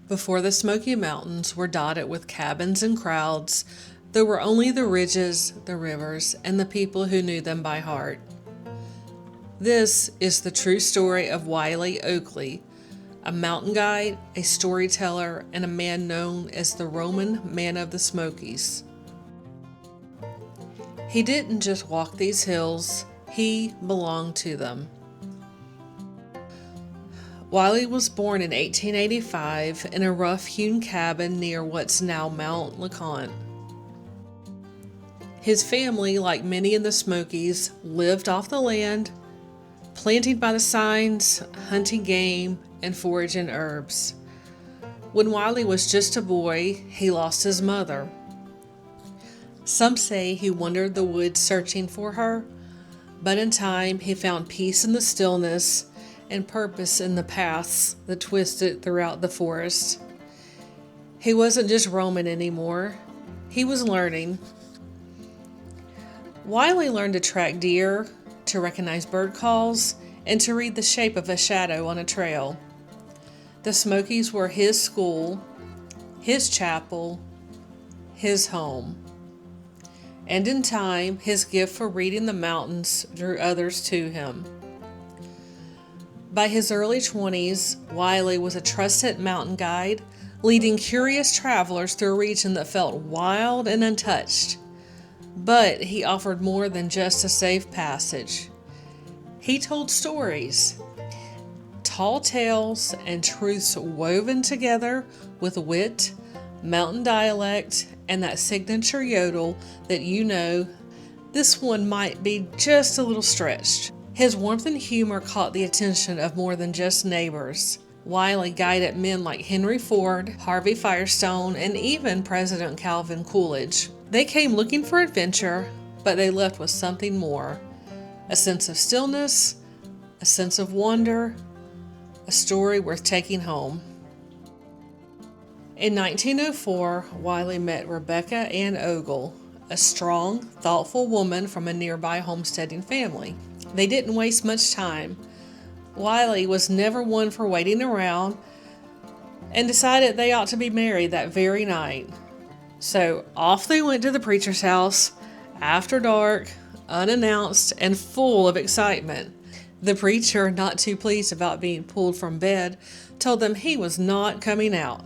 Before the Smoky Mountains were dotted with cabins and crowds, there were only the ridges, the rivers, and the people who knew them by heart. This is the true story of Wiley Oakley, a mountain guide, a storyteller, and a man known as the Roamin Man of the Smokies. He didn't just walk these hills, he belonged to them. Wiley was born in 1885 in a rough-hewn cabin near what's now Mount LeConte. His family, like many in the Smokies, lived off the land, planting by the signs, hunting game, and foraging herbs. When Wiley was just a boy, he lost his mother. Some say he wandered the woods searching for her, but in time he found peace in the stillness and purpose in the paths that twisted throughout the forest. He wasn't just roaming anymore, he was learning. Wiley learned to track deer, to recognize bird calls, and to read the shape of a shadow on a trail. The Smokies were his school, his chapel, his home. And in time, his gift for reading the mountains drew others to him. By his early 20s, Wiley was a trusted mountain guide, leading curious travelers through a region that felt wild and untouched. But he offered more than just a safe passage. He told stories, tall tales and truths woven together with wit, mountain dialect, and that signature yodel that this one might be just a little stretched. His warmth and humor caught the attention of more than just neighbors. Wiley guided men like Henry Ford, Harvey Firestone, and even President Calvin Coolidge. They came looking for adventure, but they left with something more. A sense of stillness, a sense of wonder, a story worth taking home. In 1904, Wiley met Rebecca Ann Ogle, a strong, thoughtful woman from a nearby homesteading family. They didn't waste much time. Wiley was never one for waiting around and decided they ought to be married that very night. So off they went to the preacher's house, after dark, unannounced, and full of excitement. The preacher, not too pleased about being pulled from bed, told them he was not coming out.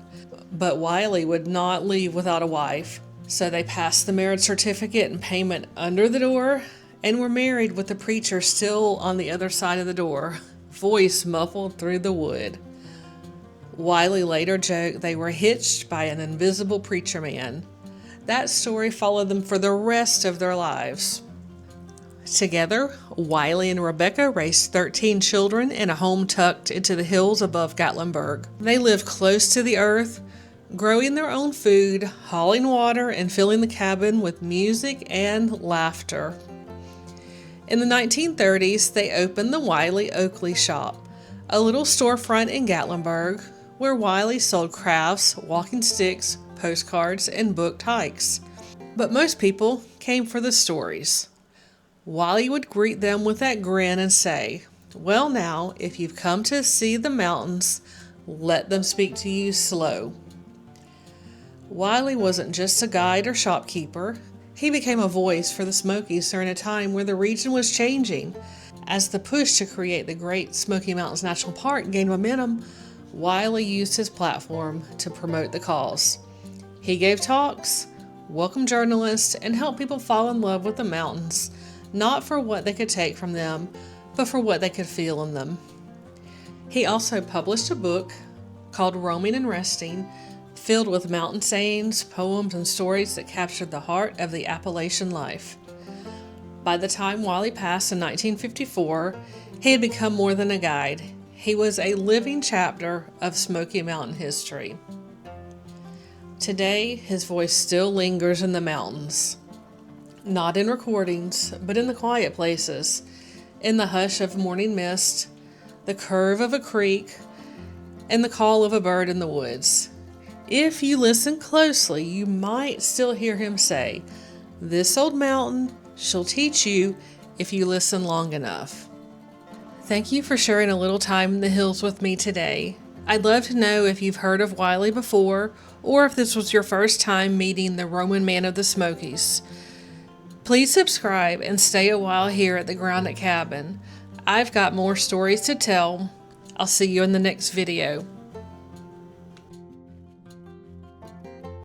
But Wiley would not leave without a wife. So they passed the marriage certificate and payment under the door and were married with the preacher still on the other side of the door, voice muffled through the wood. Wiley later joked they were hitched by an invisible preacher man. That story followed them for the rest of their lives. Together, Wiley and Rebecca raised 13 children in a home tucked into the hills above Gatlinburg. They lived close to the earth, growing their own food, hauling water, and filling the cabin with music and laughter. In the 1930s, they opened the Wiley Oakley shop, a little storefront in Gatlinburg, where Wiley sold crafts, walking sticks, postcards, and booked hikes. But most people came for the stories. Wiley would greet them with that grin and say, "Well now, if you've come to see the mountains, let them speak to you slow." Wiley wasn't just a guide or shopkeeper. He became a voice for the Smokies during a time where the region was changing. As the push to create the Great Smoky Mountains National Park gained momentum, Wiley used his platform to promote the cause. He gave talks, welcomed journalists, and helped people fall in love with the mountains, not for what they could take from them, but for what they could feel in them. He also published a book called Roaming and Resting, filled with mountain sayings, poems, and stories that captured the heart of the Appalachian life. By the time Wiley passed in 1954, he had become more than a guide. He was a living chapter of Smoky Mountain history. Today, his voice still lingers in the mountains. Not in recordings, but in the quiet places, in the hush of morning mist, the curve of a creek, and the call of a bird in the woods. If you listen closely, you might still hear him say, "This old mountain, she'll teach you if you listen long enough." Thank you for sharing a little time in the hills with me today. I'd love to know if you've heard of Wiley before, or if this was your first time meeting the Roamin Man of the Smokies. Please subscribe and stay a while here at the Grounded Cabin. I've got more stories to tell. I'll see you in the next video.